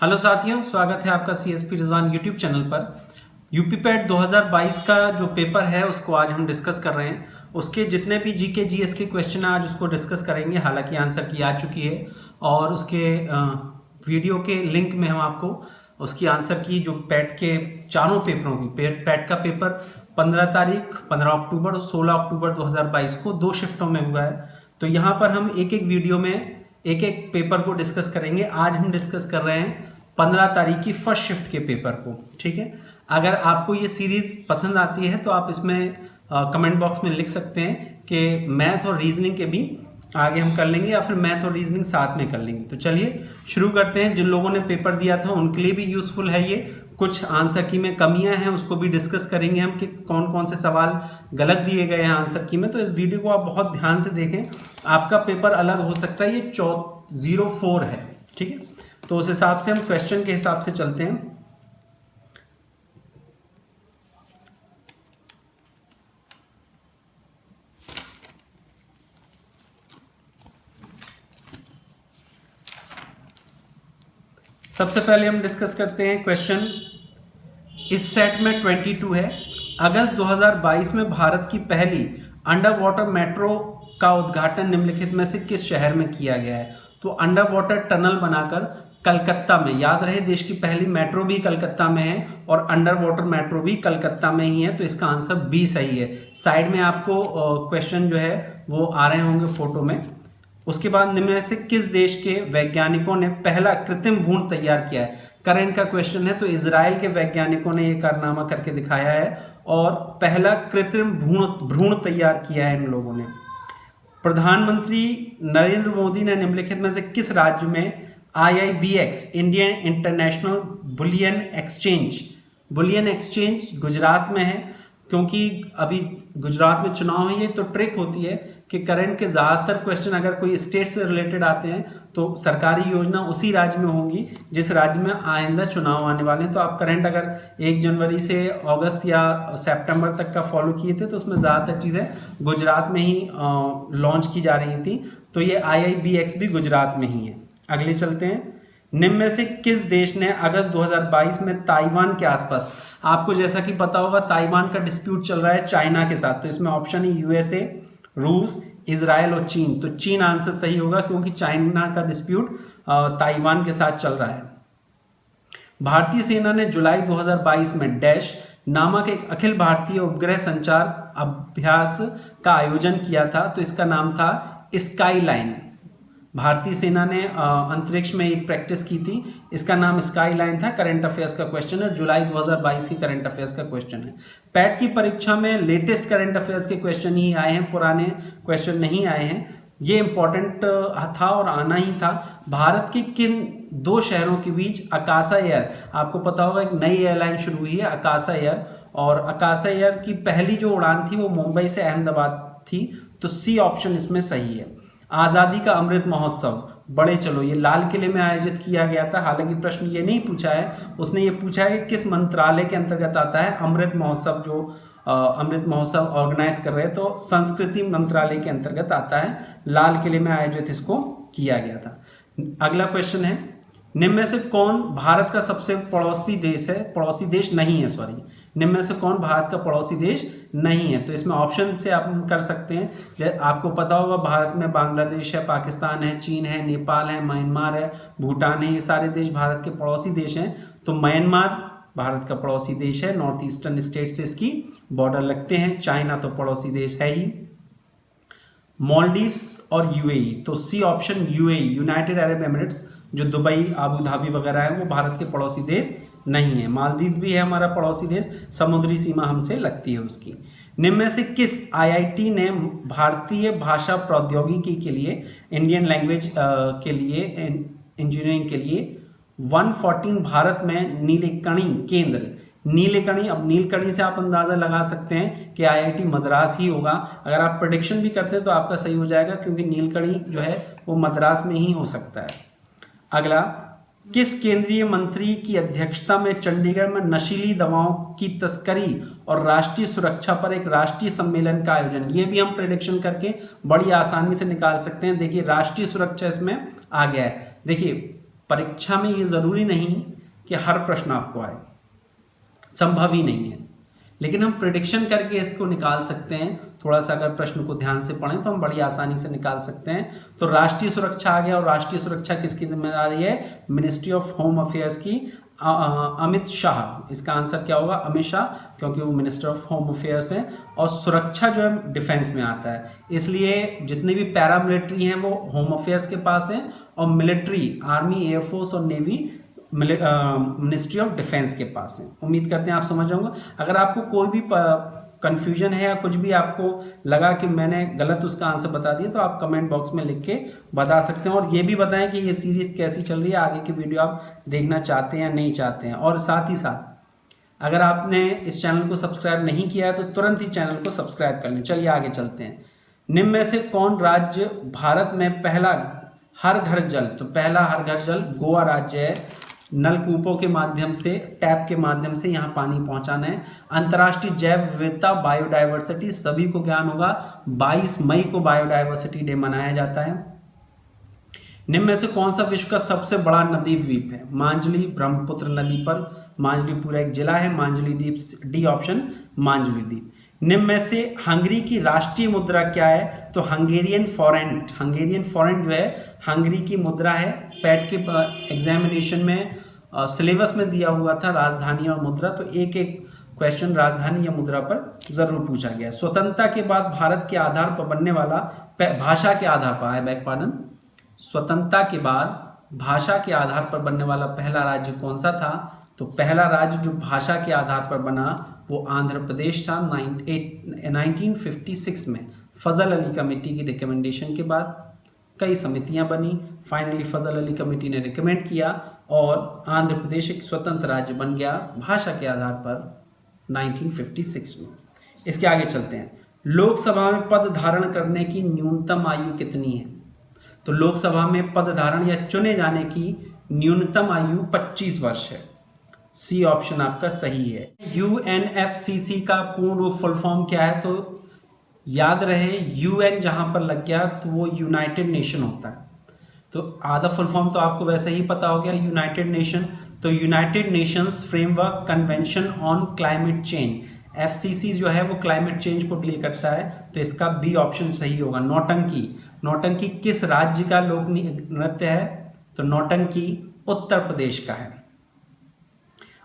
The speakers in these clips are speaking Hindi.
हेलो साथियों, स्वागत है आपका सीएसपी रिजवान यूट्यूब चैनल पर। यूपी पैट 2022 का जो पेपर है उसको आज हम डिस्कस कर रहे हैं। उसके जितने भी जीके जीएस के क्वेश्चन आज उसको डिस्कस करेंगे। हालांकि आंसर की आ चुकी है और उसके वीडियो के लिंक में हम आपको उसकी आंसर की जो पैट के चारों पेपरों की पैट का पेपर 15 तारीख 15 अक्टूबर और 16 अक्टूबर 2022 को 2 शिफ्टों में हुआ है। तो यहाँ पर हम एक एक वीडियो में एक एक पेपर को डिस्कस करेंगे। आज हम डिस्कस कर रहे हैं 15 तारीख की फर्स्ट शिफ्ट के पेपर को। ठीक है, अगर आपको ये सीरीज पसंद आती है तो आप इसमें कमेंट बॉक्स में लिख सकते हैं कि मैथ और रीजनिंग के भी आगे हम कर लेंगे या फिर मैथ और रीजनिंग साथ में कर लेंगे। तो चलिए शुरू करते हैं। जिन लोगों ने पेपर दिया था उनके लिए भी यूजफुल है ये। कुछ आंसर की में कमियां हैं उसको भी डिस्कस करेंगे हम कि कौन कौन से सवाल गलत दिए गए हैं आंसर की में। तो इस वीडियो को आप बहुत ध्यान से देखें, आपका पेपर अलग हो सकता है। ये 04 है, ठीक है। तो उस हिसाब से हम क्वेश्चन के हिसाब से चलते हैं। सबसे पहले हम डिस्कस करते हैं क्वेश्चन। इस सेट में 22 है। अगस्त 2022 में भारत की पहली अंडर वाटर मेट्रो का उद्घाटन निम्नलिखित में से किस शहर में किया गया है? तो अंडर वाटर टनल बनाकर कलकत्ता में, याद रहे देश की पहली मेट्रो भी कलकत्ता में है और अंडर वाटर मेट्रो भी कलकत्ता में ही है। तो इसका आंसर बी सही है। साइड में आपको क्वेश्चन जो है वो आ रहे होंगे फोटो में। उसके बाद निम्न में से किस देश के वैज्ञानिकों ने पहला कृत्रिम भ्रूण तैयार किया है? करंट का क्वेश्चन है। तो इजराइल के वैज्ञानिकों ने यह कारनामा करके दिखाया है और पहला कृत्रिम भ्रूण तैयार किया है इन लोगों ने। प्रधानमंत्री नरेंद्र मोदी ने निम्नलिखित में से किस राज्य में IIBX Indian international bullion exchange Gujarat में है? क्योंकि अभी गुजरात में चुनाव है। ये तो ट्रिक होती है कि करंट के ज़्यादातर क्वेश्चन अगर कोई स्टेट से रिलेटेड आते हैं तो सरकारी योजना उसी राज्य में होंगी जिस राज्य में आइंदा चुनाव आने वाले हैं। तो आप करंट अगर 1 जनवरी से अगस्त या सितंबर तक का फॉलो किए थे तो उसमें ज़्यादातर चीज़ें गुजरात में ही लॉन्च की जा रही थी। तो ये IIBX भी गुजरात में ही है। अगले चलते हैं। निम्न में से किस देश ने अगस्त 2022 में ताइवान के आसपास, आपको जैसा कि पता होगा ताइवान का डिस्प्यूट चल रहा है चाइना के साथ। तो इसमें ऑप्शन है USA, रूस, इजराइल और चीन। तो चीन आंसर सही होगा क्योंकि चाइना का डिस्प्यूट ताइवान के साथ चल रहा है। भारतीय सेना ने जुलाई 2022 में डैश नामक एक अखिल भारतीय उपग्रह संचार अभ्यास का आयोजन किया था। तो इसका नाम था स्काईलाइन। भारतीय सेना ने अंतरिक्ष में एक प्रैक्टिस की थी, इसका नाम स्काईलाइन था। करंट अफेयर्स का क्वेश्चन है, जुलाई 2022 की करंट अफेयर्स का क्वेश्चन है। पैट की परीक्षा में लेटेस्ट करंट अफेयर्स के क्वेश्चन ही आए हैं, पुराने क्वेश्चन नहीं आए हैं। ये इंपॉर्टेंट था और आना ही था। भारत के किन 2 शहरों के बीच अकाशा एयर, आपको पता होगा एक नई एयरलाइन शुरू हुई है अकाशा एयर, और अकाशा एयर की पहली जो उड़ान थी वो मुंबई से अहमदाबाद थी। तो सी ऑप्शन इसमें सही है। आज़ादी का अमृत महोत्सव बड़े चलो ये लाल किले में आयोजित किया गया था। हालांकि प्रश्न ये नहीं पूछा है, उसने ये पूछा है कि किस मंत्रालय के अंतर्गत आता है अमृत महोत्सव। जो अमृत महोत्सव ऑर्गेनाइज कर रहे हैं तो संस्कृति मंत्रालय के अंतर्गत आता है। लाल किले में आयोजित इसको किया गया था। अगला क्वेश्चन है, निम्न में से कौन भारत का सबसे पड़ोसी देश है, पड़ोसी देश नहीं है, सॉरी, निम्न में से कौन भारत का पड़ोसी देश नहीं है? तो इसमें ऑप्शन से आप कर सकते हैं। आपको पता होगा भारत में बांग्लादेश है, पाकिस्तान है, चीन है, नेपाल है, म्यांमार है, भूटान है। ये सारे देश भारत के पड़ोसी देश हैं। तो म्यांमार भारत का पड़ोसी देश है, नॉर्थ ईस्टर्न स्टेट से इसकी बॉर्डर लगते हैं। चाइना तो पड़ोसी देश है ही। मालदीव्स और UAE, तो C option UAE United Arab Emirates, जो दुबई आबू धाबी वगैरह है वो भारत के पड़ोसी देश नहीं है। मालदीव भी है हमारा पड़ोसी देश, समुद्री सीमा हमसे लगती है उसकी। निम्न में से किस IIT ने भारतीय भाषा प्रौद्योगिकी के लिए, इंडियन लैंग्वेज के लिए, इंजीनियरिंग के लिए 114 भारत में नीलकणी केंद्र, नीलकणी, अब नीलकणी से आप अंदाजा लगा सकते हैं कि IIT मद्रास ही होगा। अगर आप प्रेडिक्शन भी करते हैं तो आपका सही हो जाएगा क्योंकि नीलकणी जो है वो मद्रास में ही हो सकता है। अगला, किस केंद्रीय मंत्री की अध्यक्षता में चंडीगढ़ में नशीली दवाओं की तस्करी और राष्ट्रीय सुरक्षा पर एक राष्ट्रीय सम्मेलन का आयोजन? ये भी हम प्रेडिक्शन करके बड़ी आसानी से निकाल सकते हैं। देखिए राष्ट्रीय सुरक्षा इसमें आ गया है। देखिए परीक्षा में ये ज़रूरी नहीं कि हर प्रश्न आपको आए, संभव ही नहीं है, लेकिन हम प्रिडिक्शन करके इसको निकाल सकते हैं। थोड़ा सा अगर प्रश्न को ध्यान से पढ़ें तो हम बड़ी आसानी से निकाल सकते हैं। तो राष्ट्रीय सुरक्षा आ गया, और राष्ट्रीय सुरक्षा किसकी जिम्मेदारी है? मिनिस्ट्री ऑफ होम अफेयर्स की, अमित शाह। इसका आंसर क्या होगा? अमित शाह, क्योंकि वो मिनिस्टर ऑफ होम अफेयर्स हैं। और सुरक्षा जो है डिफेंस में आता है, इसलिए जितने भी पैरामिलिट्री हैं वो होम अफेयर्स के पास हैं, और मिलिट्री, आर्मी, एयरफोर्स और नेवी मिनिस्ट्री ऑफ डिफेंस के पास है। उम्मीद करते हैं आप समझ जाओगे। अगर आपको कोई भी कंफ्यूजन है या कुछ भी आपको लगा कि मैंने गलत उसका आंसर बता दिया, तो आप कमेंट बॉक्स में लिख के बता सकते हैं। और ये भी बताएं कि ये सीरीज़ कैसी चल रही है, आगे की वीडियो आप देखना चाहते हैं या नहीं चाहते हैं। और साथ ही साथ अगर आपने इस चैनल को सब्सक्राइब नहीं किया है तो तुरंत ही चैनल को सब्सक्राइब कर लें। चलिए आगे चलते हैं। निम्न में से कौन राज्य भारत में पहला हर घर जल, तो पहला हर घर जल गोवा राज्य है। नलकूपों के माध्यम से, टैप के माध्यम से यहाँ पानी पहुँचाना है। अंतर्राष्ट्रीय जैव विविधता, बायोडाइवर्सिटी, सभी को ज्ञान होगा 22 मई को बायोडाइवर्सिटी डे मनाया जाता है। निम्न में से कौन सा विश्व का सबसे बड़ा नदी द्वीप है? मांजुली, ब्रह्मपुत्र नदी पर मांजुली पूरा एक जिला है, मांजुली द्वीप, डी ऑप्शन मांजुली द्वीप। निम्न में से हंगरी की राष्ट्रीय मुद्रा क्या है? तो हंगेरियन फॉरेंट। हंगेरियन फॉरेंट जो है हंगरी की मुद्रा है। पैट के एग्जामिनेशन में सिलेबस में दिया हुआ था राजधानी और मुद्रा, तो एक एक क्वेश्चन राजधानी या मुद्रा पर जरूर पूछा गया। स्वतंत्रता के बाद भारत के आधार पर बनने वाला, भाषा के आधार पर, आई बैक पार्डन, स्वतंत्रता के बाद भाषा के आधार पर बनने वाला पहला राज्य कौन सा था? तो पहला राज्य जो भाषा के आधार पर बना वो आंध्र प्रदेश था 1956 में। फजल अली कमेटी की रिकमेंडेशन के बाद कई समितियां बनी, फाइनली फजल अली कमेटी ने रिकमेंड किया और आंध्र प्रदेश एक स्वतंत्र राज्य बन गया भाषा के आधार पर 1956 में। इसके आगे चलते हैं। लोकसभा में पद धारण करने की न्यूनतम आयु कितनी है? तो लोकसभा में पद धारण या चुने जाने की न्यूनतम आयु 25 वर्ष है। सी ऑप्शन आपका सही है। यूएनएफसीसी का पूर्ण फुल फॉर्म क्या है? तो याद रहे, यूएन जहां पर लग गया तो वो यूनाइटेड नेशन होता है। तो आधा फुल फॉर्म तो आपको वैसे ही पता हो गया, यूनाइटेड नेशन। तो United Nations framework convention on climate change, FCC जो है वो क्लाइमेट चेंज को डील करता है। तो इसका बी ऑप्शन सही होगा। नौटंकी, नौटंकी किस राज्य का लोक नृत्य है? तो नौटंकी उत्तर प्रदेश का है।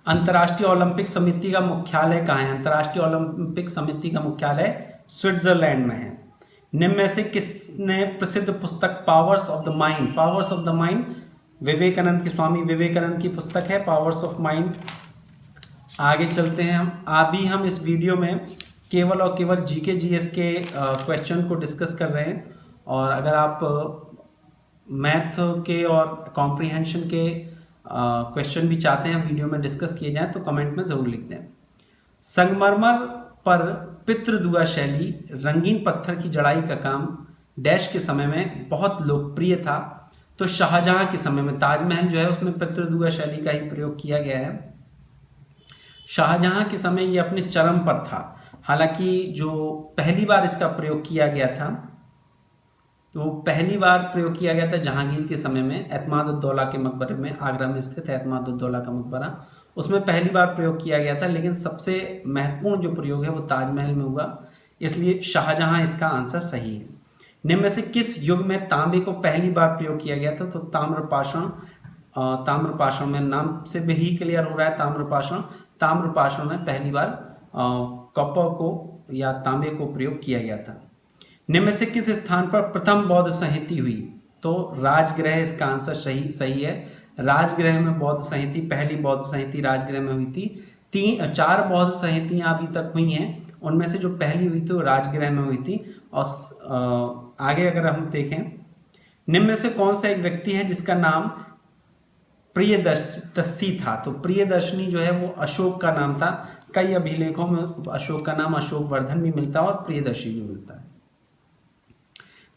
अंतर्राष्ट्रीय ओलंपिक समिति का मुख्यालय कहाँ है? अंतर्राष्ट्रीय ओलंपिक समिति का मुख्यालय स्विट्जरलैंड में है। निम्न में से किसने प्रसिद्ध पुस्तक powers of the mind, powers of the mind Vivekananda की, स्वामी विवेकानंद की पुस्तक है पावर्स ऑफ माइंड। आगे चलते हैं हम। अभी हम इस वीडियो में केवल और केवल जीके जीएस के क्वेश्चन को डिस्कस कर रहे हैं, और अगर आप मैथ के और कॉम्प्रीहेंशन के क्वेश्चन भी चाहते हैं वीडियो में डिस्कस किए जाएं तो कमेंट में ज़रूर लिख दें। संगमरमर पर पितृदुआ शैली, रंगीन पत्थर की जड़ाई का काम डैश के समय में बहुत लोकप्रिय था। तो शाहजहां के समय में, ताजमहल जो है उसमें पितृदुआ शैली का ही प्रयोग किया गया है। शाहजहां के समय ये अपने चरम पर था। हालांकि जो पहली बार इसका प्रयोग किया गया था, तो पहली बार प्रयोग किया गया था जहांगीर के समय में, एतमाद-उद-दौला के मकबरे में, आगरा में स्थित है एतमाद-उद-दौला का मकबरा, उसमें पहली बार प्रयोग किया गया था। लेकिन सबसे महत्वपूर्ण जो प्रयोग है वो ताजमहल में हुआ, इसलिए शाहजहां इसका आंसर सही है। निम्न में से किस युग में तांबे को पहली बार प्रयोग किया गया था? तो ताम्रपाषाण, ताम्रपाषाण में, नाम से भी ही क्लियर हो रहा है ताम्रपाषाण। ताम्रपाषाण में पहली बार कॉपर को या तांबे को प्रयोग किया गया था। निम्न में से किस स्थान पर प्रथम बौद्ध संहिता हुई? तो राजगृह इसका आंसर सही है। राजगृह में बौद्ध संहिता, पहली बौद्ध संहिता राजगृह में हुई थी। 4 बौद्ध संहिताएं अभी तक हुई हैं, उनमें से जो पहली हुई थी वो राजगृह में हुई थी। और आगे अगर हम देखें, निम्न में से कौन सा एक व्यक्ति है जिसका नाम प्रियदर्शी था? तो प्रियदर्शनी जो है वो अशोक का नाम था। कई अभिलेखों में अशोक का नाम अशोक वर्धन भी मिलता है और प्रियदर्शी भी मिलता है।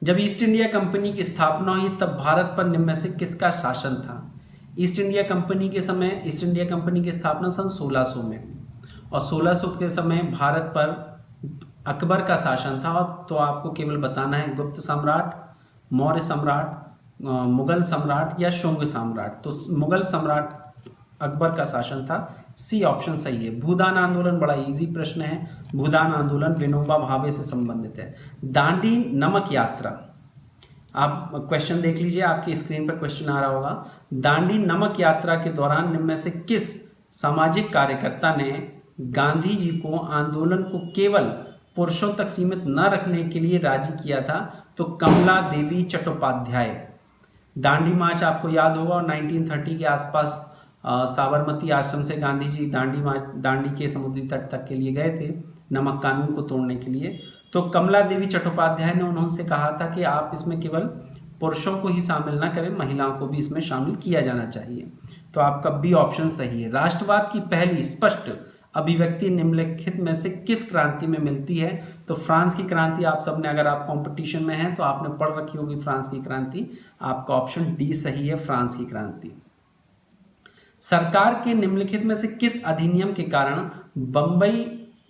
जब ईस्ट इंडिया कंपनी की स्थापना हुई तब भारत पर निम्न में से किसका शासन था? ईस्ट इंडिया कंपनी के समय, ईस्ट इंडिया कंपनी की स्थापना सन 1600 में, और 1600 के समय भारत पर अकबर का शासन था। तो आपको केवल बताना है गुप्त सम्राट, मौर्य सम्राट, मुगल सम्राट या शुंग सम्राट? तो मुगल सम्राट अकबर का शासन था, सी ऑप्शन सही है। भूदान आंदोलन बड़ा इजी प्रश्न है। भूदान आंदोलन विनोबा भावे से संबंधित है। दांडी नमक यात्रा, आप क्वेश्चन देख लीजिए, आपकी स्क्रीन पर क्वेश्चन आ रहा होगा। दांडी नमक यात्रा के दौरान निम्न में से किस सामाजिक कार्यकर्ता ने गांधी जी को आंदोलन को केवल पुरुषों तक सीमित न रखने के लिए राजी किया था? तो कमला देवी चट्टोपाध्याय। दांडी मार्च आपको याद होगा, और 1930 के आसपास साबरमती आश्रम से गांधी जी दांडी के समुद्री तट तक के लिए गए थे नमक कानून को तोड़ने के लिए। तो कमला देवी चट्टोपाध्याय ने उन्होंने कहा था कि आप इसमें केवल पुरुषों को ही शामिल ना करें, महिलाओं को भी इसमें शामिल किया जाना चाहिए। तो आपका बी ऑप्शन सही है। राष्ट्रवाद की पहली स्पष्ट अभिव्यक्ति निम्नलिखित में से किस क्रांति में मिलती है? तो फ्रांस की क्रांति। आप सबने, अगर आप कंपटीशन में हैं तो आपने पढ़ रखी होगी फ्रांस की क्रांति। आपका ऑप्शन डी सही है, फ्रांस की क्रांति। सरकार के निम्नलिखित में से किस अधिनियम के कारण बंबई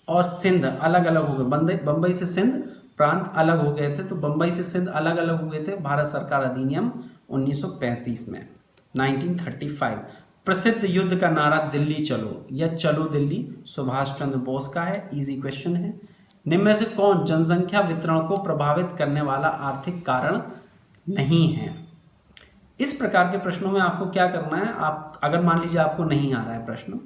और सिंध अलग अलग हो गए? बंबई से सिंध प्रांत अलग हो गए थे। तो बंबई से सिंध अलग अलग हो गए थे भारत सरकार अधिनियम 1935 में, 1935। प्रसिद्ध युद्ध का नारा दिल्ली चलो या चलो दिल्ली सुभाष चंद्र बोस का है, इजी क्वेश्चन है। निम्न में से कौन जनसंख्या वितरण को प्रभावित करने वाला आर्थिक कारण नहीं है? इस प्रकार के प्रश्नों में आपको क्या करना है, आप अगर मान लीजिए आपको नहीं आ रहा है प्रश्न,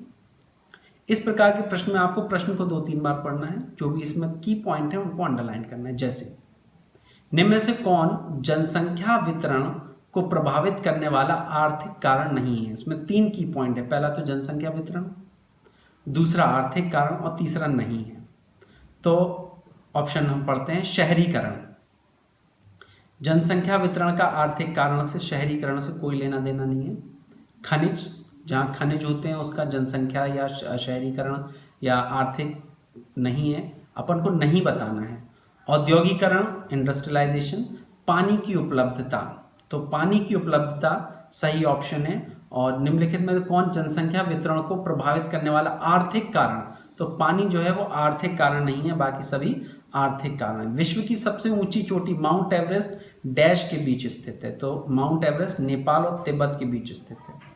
इस प्रकार के प्रश्न में आपको प्रश्न को 2-3 बार पढ़ना है, जो भी इसमें की पॉइंट है उनको अंडरलाइन करना है। जैसे निम्न में से कौन जनसंख्या वितरण को प्रभावित करने वाला आर्थिक कारण नहीं है? इसमें 3 की पॉइंट है। पहला तो जनसंख्या वितरण, दूसरा आर्थिक कारण और तीसरा नहीं है। तो ऑप्शन हम पढ़ते हैं शहरीकरण। जनसंख्या वितरण का आर्थिक कारण से शहरीकरण से कोई लेना देना नहीं है। खनिज, जहाँ खनिज होते हैं उसका जनसंख्या या शहरीकरण या आर्थिक नहीं है, अपन को नहीं बताना है। औद्योगिकरण, इंडस्ट्रियलाइजेशन। पानी की उपलब्धता, तो पानी की उपलब्धता सही ऑप्शन है। और निम्नलिखित में कौन जनसंख्या वितरण को प्रभावित करने वाला आर्थिक कारण? तो पानी जो है वो आर्थिक कारण नहीं है, बाकी सभी आर्थिक कारण। विश्व की सबसे ऊंची चोटी माउंट एवरेस्ट डैश के बीच स्थित है? तो माउंट एवरेस्ट नेपाल और तिब्बत के बीच स्थित है।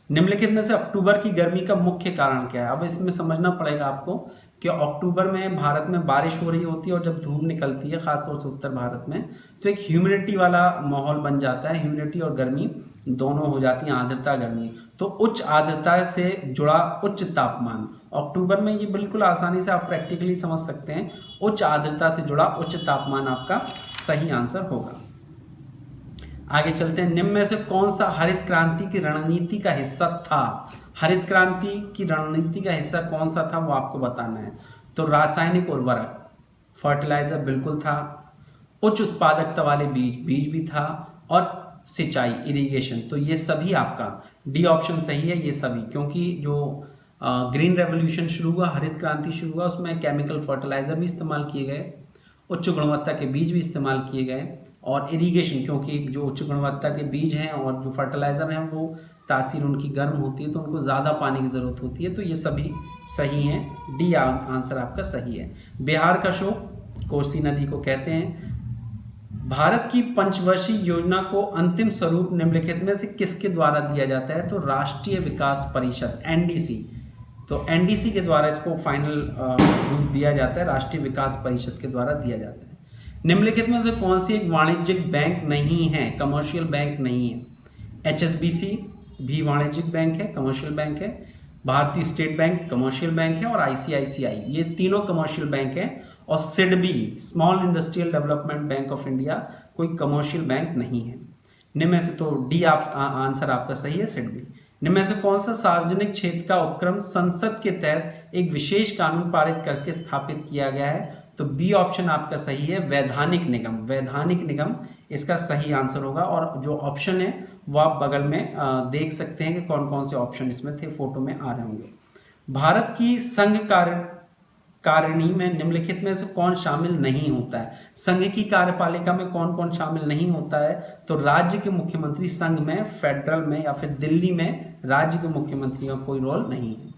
निम्नलिखित में से अक्टूबर की गर्मी का मुख्य कारण क्या है? अब इसमें समझना पड़ेगा आपको कि अक्टूबर में भारत में बारिश हो रही होती है और जब धूप निकलती है खासतौर से उत्तर भारत में, तो एक ह्यूमिडिटी वाला माहौल बन जाता है। ह्यूमिडिटी और गर्मी दोनों हो जाती है, आर्द्रता गर्मी। तो उच्च आर्द्रता से जुड़ा उच्च तापमान अक्टूबर में, ये बिल्कुल आसानी से आप प्रैक्टिकली समझ सकते हैं। उच्च आर्द्रता से जुड़ा उच्च तापमान आपका सही आंसर होगा। आगे चलते हैं। निम्न में से कौन सा हरित क्रांति की रणनीति का हिस्सा था? हरित क्रांति की रणनीति का हिस्सा कौन सा था वो आपको बताना है। तो रासायनिक उर्वरक, फर्टिलाइजर बिल्कुल था। उच्च उत्पादकता वाले बीज भी था। और सिंचाई, इरिगेशन, तो ये सभी आपका डी ऑप्शन सही है, ये सभी। क्योंकि जो ग्रीन रेवोल्यूशन शुरू हुआ, हरित क्रांति शुरू हुआ, उसमें केमिकल फर्टिलाइजर भी इस्तेमाल किए गए, उच्च गुणवत्ता के बीज भी इस्तेमाल किए गए, और इरिगेशन, क्योंकि जो उच्च गुणवत्ता के बीज हैं और जो फर्टिलाइजर हैं वो तासीर उनकी गर्म होती है तो उनको ज़्यादा पानी की ज़रूरत होती है। तो ये सभी सही हैं, डी आंसर आपका सही है। बिहार का शोक कोसी नदी को कहते हैं। भारत की पंचवर्षीय योजना को अंतिम स्वरूप निम्नलिखित में से किसके द्वारा दिया जाता है? तो राष्ट्रीय विकास परिषद, एनडीसी। तो एनडीसी के द्वारा इसको फाइनल रूप दिया जाता है, राष्ट्रीय विकास परिषद के द्वारा दिया जाता है। निम्नलिखित में से कौन सी एक वाणिज्यिक बैंक नहीं है, कमर्शियल बैंक नहीं है? एचएसबीसी भी वाणिज्यिक बैंक है, कमर्शियल बैंक है। भारतीय स्टेट बैंक कमर्शियल बैंक है, और आईसीआईसीआई, ये तीनों कमर्शियल बैंक है। और SIDBI, small industrial development bank of India, कोई कमर्शियल बैंक नहीं है। निम्न में से तो डी आंसर आपका सही है, सिडबी। निम्न में से कौन सा सार्वजनिक क्षेत्र का उपक्रम संसद के तहत एक विशेष कानून पारित करके स्थापित किया गया है? तो बी ऑप्शन आपका सही है, वैधानिक निगम। वैधानिक निगम इसका सही आंसर होगा। और जो ऑप्शन है वो आप बगल में देख सकते हैं कि कौन कौन से ऑप्शन इसमें थे, फोटो में आ रहे होंगे। भारत की संघ कार्यकारिणी में निम्नलिखित में से कौन शामिल नहीं होता है? संघ की कार्यपालिका में कौन कौन शामिल नहीं होता है? तो राज्य के मुख्यमंत्री संघ में, फेडरल में या फिर दिल्ली में राज्य के मुख्यमंत्री का कोई रोल नहीं है।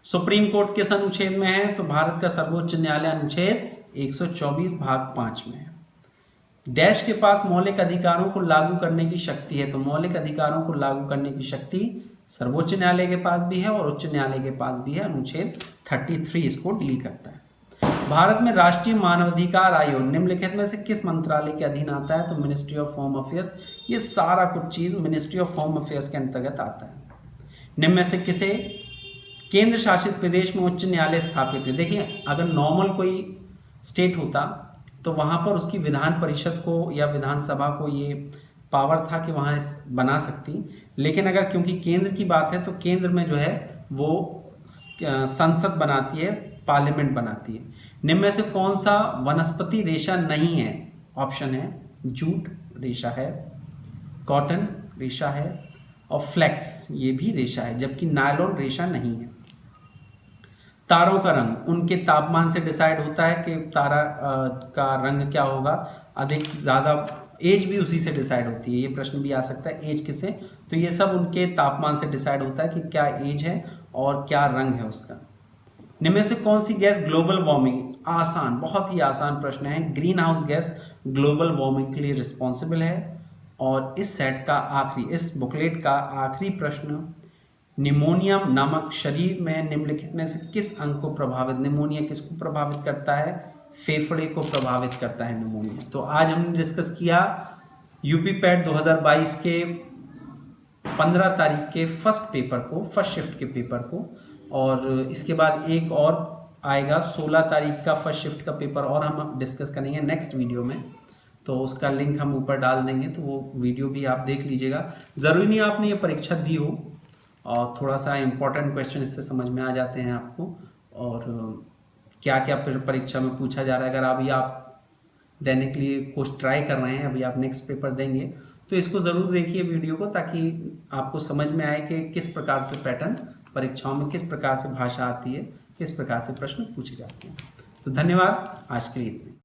सुप्रीम कोर्ट किस अनुच्छेद में है? तो भारत का सर्वोच्च न्यायालय अनुच्छेद 124 भाग 5 में है। डैश के पास मौलिक अधिकारों को लागू करने की शक्ति है, तो मौलिक अधिकारों को लागू करने की शक्ति सर्वोच्च न्यायालय के पास भी है और उच्च न्यायालय के पास भी है। अनुच्छेद 33 इसको डील करता है। भारत में राष्ट्रीय मानवाधिकार आयोग निम्नलिखित में से किस मंत्रालय के अधीन आता है, तो मिनिस्ट्री ऑफ होम अफेयर्स। ये सारा कुछ चीज मिनिस्ट्री ऑफ होम अफेयर्स के अंतर्गत आता है। निम्न में से किसे केंद्र शासित प्रदेश में उच्च न्यायालय स्थापित है। देखिए, अगर नॉर्मल कोई स्टेट होता तो वहां पर उसकी विधान परिषद को या विधानसभा को ये पावर था कि वहां बना सकती, लेकिन अगर क्योंकि केंद्र की बात है तो केंद्र में जो है वो संसद बनाती है, पार्लियामेंट बनाती है। निम्न में से कौन सा वनस्पति रेशा नहीं है? ऑप्शन है जूट रेशा है, कॉटन रेशा है और फ्लेक्स ये भी रेशा है, जबकि नायलॉन रेशा नहीं है। तारों का रंग उनके तापमान से डिसाइड होता है कि तारा का रंग क्या होगा, अधिक ज़्यादा। एज भी उसी से डिसाइड होती है, ये प्रश्न भी आ सकता है एज किससे, तो ये सब उनके तापमान से डिसाइड होता है कि क्या एज है और क्या रंग है उसका। निम्न में से कौन सी गैस ग्लोबल वार्मिंग, आसान, बहुत ही आसान प्रश्न है, green house gas global warming के लिए रिस्पॉन्सिबल है। और इस सेट का आखिरी, इस बुकलेट का आखिरी प्रश्न, निमोनिया नामक शरीर में निम्नलिखित में से किस अंग को प्रभावित, निमोनिया किसको प्रभावित करता है? फेफड़े को प्रभावित करता है निमोनिया। तो आज हमने डिस्कस किया यूपी पैट 2022 के 15 तारीख के फर्स्ट पेपर को, फर्स्ट शिफ्ट के पेपर को, और इसके बाद एक और आएगा 16 तारीख का फर्स्ट शिफ्ट का पेपर और हम डिस्कस करेंगे नेक्स्ट वीडियो में। तो उसका लिंक हम ऊपर डाल देंगे, तो वो वीडियो भी आप देख लीजिएगा। ज़रूरी नहीं आपने ये परीक्षा दी हो, और थोड़ा सा इम्पोर्टेंट क्वेश्चन इससे समझ में आ जाते हैं आपको, और क्या क्या परीक्षा में पूछा जा रहा है। अगर अभी आप देने के लिए कुछ ट्राई कर रहे हैं, अभी आप नेक्स्ट पेपर देंगे, तो इसको ज़रूर देखिए वीडियो को, ताकि आपको समझ में आए कि किस प्रकार से पैटर्न परीक्षाओं में, किस प्रकार से भाषा आती है, किस प्रकार से प्रश्न पूछे जाते हैं। तो धन्यवाद, आज के लिए इतना।